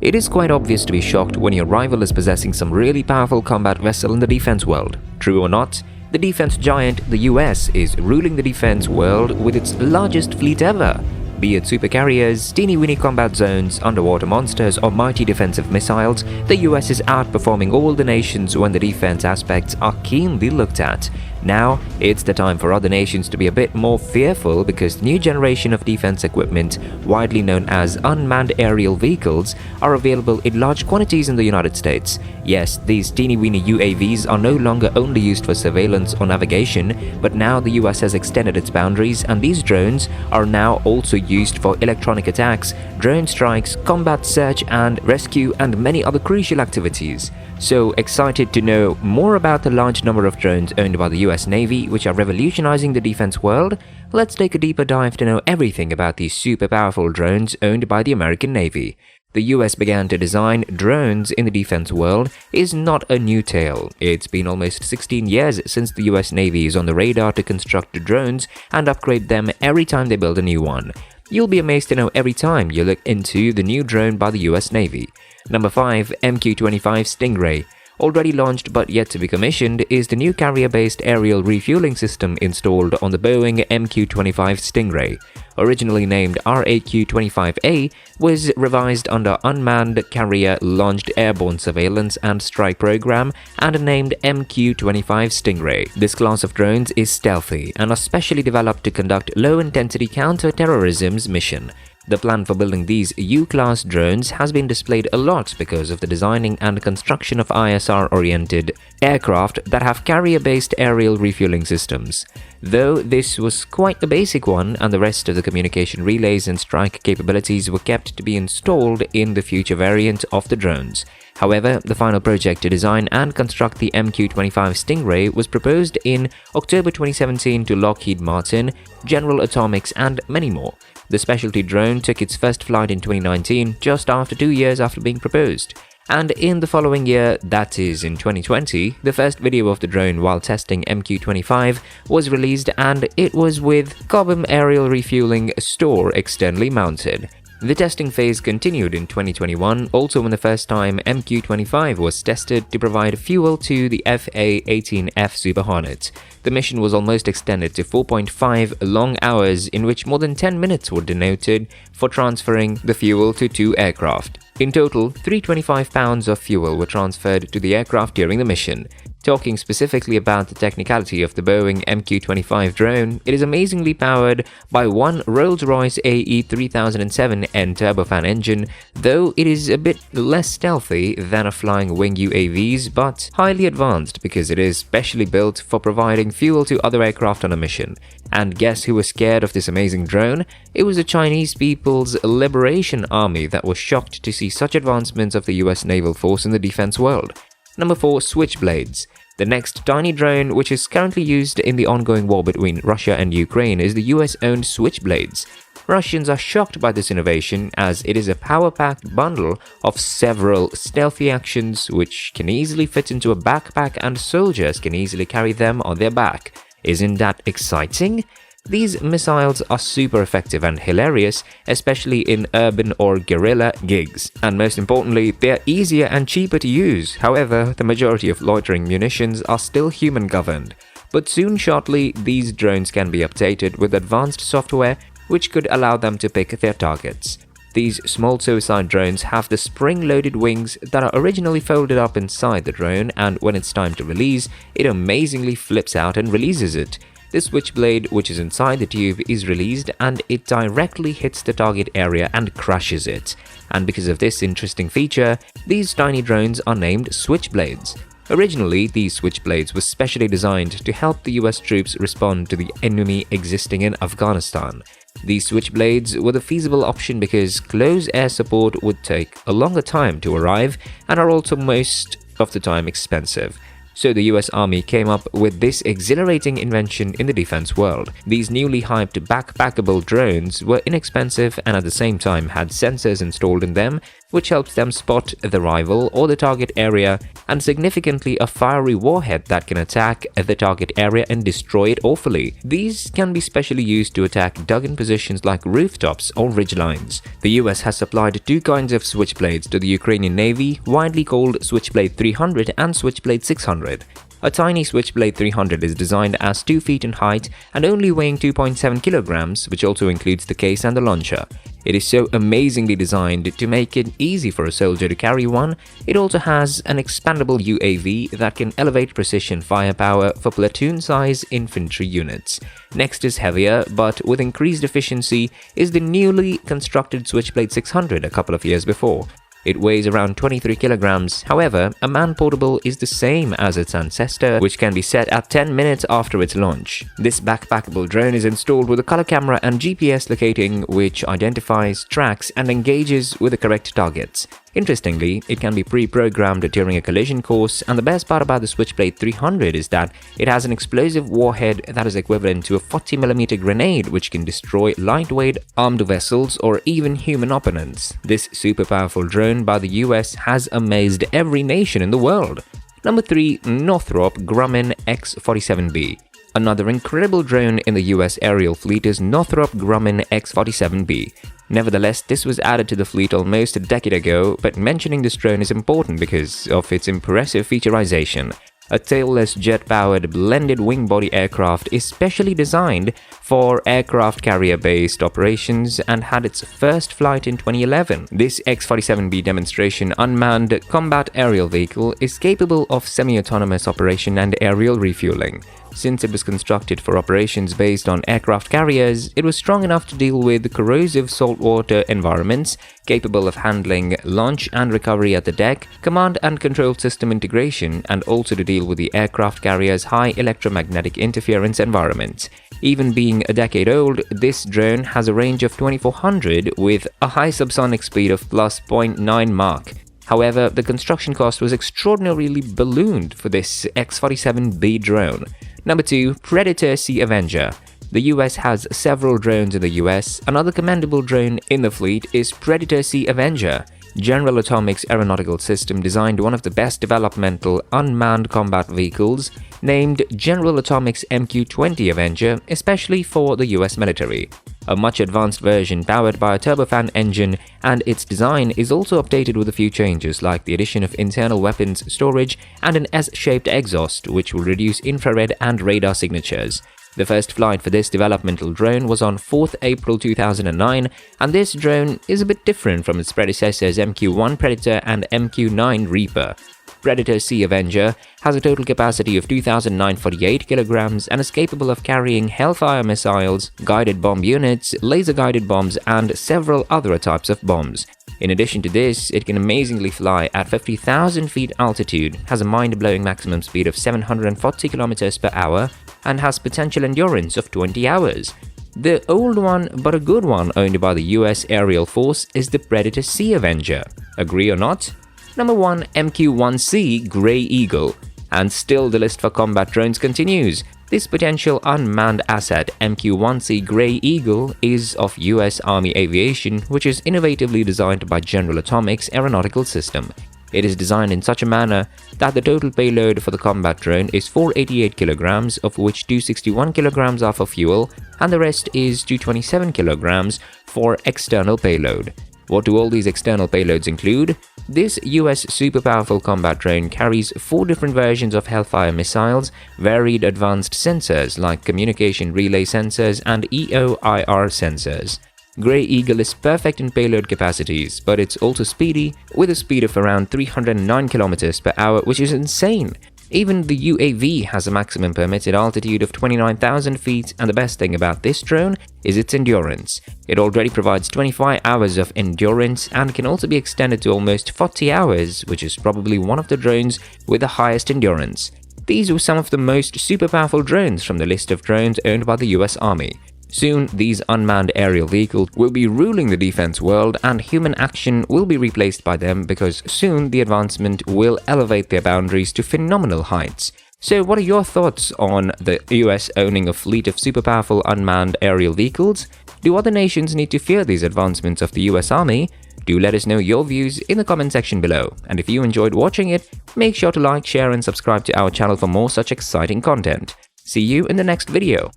It is quite obvious to be shocked when your rival is possessing some really powerful combat vessel in the defense world. True or not, the defense giant, the US, is ruling the defense world with its largest fleet ever. Be it supercarriers, teeny-weeny combat zones, underwater monsters, or mighty defensive missiles, the US is outperforming all the nations when the defense aspects are keenly looked at. Now, it's the time for other nations to be a bit more fearful because the new generation of defense equipment, widely known as unmanned aerial vehicles, are available in large quantities in the United States. Yes, these teeny-weeny UAVs are no longer only used for surveillance or navigation, but now the US has extended its boundaries and these drones are now also used for electronic attacks, drone strikes, combat search and rescue, and many other crucial activities. So excited to know more about the large number of drones owned by the US Navy which are revolutionizing the defense world? Let's take a deeper dive to know everything about these super powerful drones owned by the American Navy. The US began to design drones in the defense world is not a new tale. It's been almost 16 years since the US Navy is on the radar to construct drones and upgrade them every time they build a new one. You'll be amazed to know every time you look into the new drone by the US Navy. Number 5. MQ-25 Stingray. Already launched but yet to be commissioned is the new carrier-based aerial refueling system installed on the Boeing MQ-25 Stingray. Originally named RAQ-25A, was revised under Unmanned Carrier Launched Airborne Surveillance and Strike Program and named MQ-25 Stingray. This class of drones is stealthy and are specially developed to conduct low-intensity counter-terrorism mission. The plan for building these U-class drones has been displayed a lot because of the designing and construction of ISR-oriented aircraft that have carrier-based aerial refueling systems. Though this was quite the basic one and the rest of the communication relays and strike capabilities were kept to be installed in the future variant of the drones. However, the final project to design and construct the MQ-25 Stingray was proposed in October 2017 to Lockheed Martin, General Atomics and many more. The specialty drone took its first flight in 2019, just after 2 years after being proposed. And in the following year, that is in 2020, the first video of the drone while testing MQ-25 was released and it was with Cobham Aerial Refueling Store externally mounted. The testing phase continued in 2021, also when the first time MQ-25 was tested to provide fuel to the FA-18F Super Hornet. The mission was almost extended to 4.5 long hours in which more than 10 minutes were denoted for transferring the fuel to 2 aircraft. In total, 325 pounds of fuel were transferred to the aircraft during the mission. Talking specifically about the technicality of the Boeing MQ-25 drone, it is amazingly powered by one Rolls-Royce AE 3007N turbofan engine, though it is a bit less stealthy than a flying wing UAVs, but highly advanced because it is specially built for providing fuel to other aircraft on a mission. And guess who was scared of this amazing drone? It was the Chinese People's Liberation Army that was shocked to see such advancements of the US naval force in the defense world. Number 4. Switchblades. The next tiny drone which is currently used in the ongoing war between Russia and Ukraine is the US-owned Switchblades. Russians are shocked by this innovation as it is a power-packed bundle of several stealthy actions which can easily fit into a backpack and soldiers can easily carry them on their back. Isn't that exciting? These missiles are super effective and hilarious, especially in urban or guerrilla gigs. And most importantly, they are easier and cheaper to use. However, the majority of loitering munitions are still human-governed. But soon shortly, these drones can be updated with advanced software which could allow them to pick their targets. These small suicide drones have the spring-loaded wings that are originally folded up inside the drone, and when it's time to release, it amazingly flips out and releases it. The switchblade which is inside the tube is released and it directly hits the target area and crushes it. And because of this interesting feature, these tiny drones are named Switchblades. Originally, these Switchblades were specially designed to help the US troops respond to the enemy existing in Afghanistan. These Switchblades were the feasible option because close air support would take a longer time to arrive and are also most of the time expensive. So the US Army came up with this exhilarating invention in the defense world. These newly hyped backpackable drones were inexpensive and at the same time had sensors installed in them which helps them spot the rival or the target area, and significantly a fiery warhead that can attack the target area and destroy it awfully. These can be specially used to attack dug-in positions like rooftops or ridgelines. The US has supplied two kinds of switchblades to the Ukrainian Navy, widely called Switchblade 300 and Switchblade 600. A tiny Switchblade 300 is designed as 2 feet in height and only weighing 2.7 kilograms, which also includes the case and the launcher. It is so amazingly designed to make it easy for a soldier to carry one. It also has an expandable UAV that can elevate precision firepower for platoon-size infantry units. Next is heavier, but with increased efficiency, is the newly constructed Switchblade 600 a couple of years before. It weighs around 23 kilograms. However, a man-portable is the same as its ancestor, which can be set at 10 minutes after its launch. This backpackable drone is installed with a color camera and GPS locating, which identifies, tracks, and engages with the correct targets. Interestingly, it can be pre-programmed during a collision course, and the best part about the Switchblade 300 is that it has an explosive warhead that is equivalent to a 40mm grenade, which can destroy lightweight armed vessels or even human opponents. This super powerful drone by the US has amazed every nation in the world. Number 3. Northrop Grumman X-47B. Another incredible drone in the US aerial fleet is Northrop Grumman X-47B. Nevertheless, this was added to the fleet almost a decade ago, but mentioning this drone is important because of its impressive featurization. A tailless jet-powered blended wing-body aircraft is specially designed for aircraft carrier-based operations and had its first flight in 2011. This X-47B demonstration unmanned combat aerial vehicle is capable of semi-autonomous operation and aerial refueling. Since it was constructed for operations based on aircraft carriers, it was strong enough to deal with corrosive saltwater environments, capable of handling launch and recovery at the deck, command and control system integration, and also to deal with the aircraft carrier's high electromagnetic interference environments. Even being a decade old, this drone has a range of 2400 with a high subsonic speed of plus 0.9 Mach. However, the construction cost was extraordinarily ballooned for this X-47B drone. Number 2. Predator Sea Avenger. The US has several drones in the US. Another commendable drone in the fleet is Predator Sea Avenger. General Atomics Aeronautical System designed one of the best developmental unmanned combat vehicles, named General Atomics MQ-20 Avenger, especially for the US military. A much advanced version powered by a turbofan engine, and its design is also updated with a few changes like the addition of internal weapons storage and an S-shaped exhaust, which will reduce infrared and radar signatures. The first flight for this developmental drone was on 4th April 2009, and this drone is a bit different from its predecessors MQ-1 Predator and MQ-9 Reaper. Predator Sea Avenger has a total capacity of 2,948 kilograms and is capable of carrying Hellfire missiles, guided bomb units, laser-guided bombs, and several other types of bombs. In addition to this, it can amazingly fly at 50,000 feet altitude, has a mind-blowing maximum speed of 740 kilometers per hour, and has potential endurance of 20 hours. The old one, but a good one, owned by the US Aerial Force is the Predator Sea Avenger. Agree or not? Number 1. MQ-1C Grey Eagle. And still the list for combat drones continues. This potential unmanned asset, MQ-1C Grey Eagle, is of US Army Aviation, which is innovatively designed by General Atomics Aeronautical System. It is designed in such a manner that the total payload for the combat drone is 488 kilograms, of which 261 kilograms are for fuel, and the rest is 227 kilograms for external payload. What do all these external payloads include? This US super powerful combat drone carries 4 different versions of Hellfire missiles, varied advanced sensors like communication relay sensors and EOIR sensors. Grey Eagle is perfect in payload capacities, but it's also speedy, with a speed of around 309 km per hour, which is insane. Even the UAV has a maximum permitted altitude of 29,000 feet, and the best thing about this drone is its endurance. It already provides 25 hours of endurance and can also be extended to almost 40 hours, which is probably one of the drones with the highest endurance. These were some of the most super powerful drones from the list of drones owned by the US Army. Soon, these unmanned aerial vehicles will be ruling the defense world, and human action will be replaced by them because soon the advancement will elevate their boundaries to phenomenal heights. So what are your thoughts on the US owning a fleet of super powerful unmanned aerial vehicles? Do other nations need to fear these advancements of the US Army? Do let us know your views in the comment section below. And if you enjoyed watching it, make sure to like, share and subscribe to our channel for more such exciting content. See you in the next video.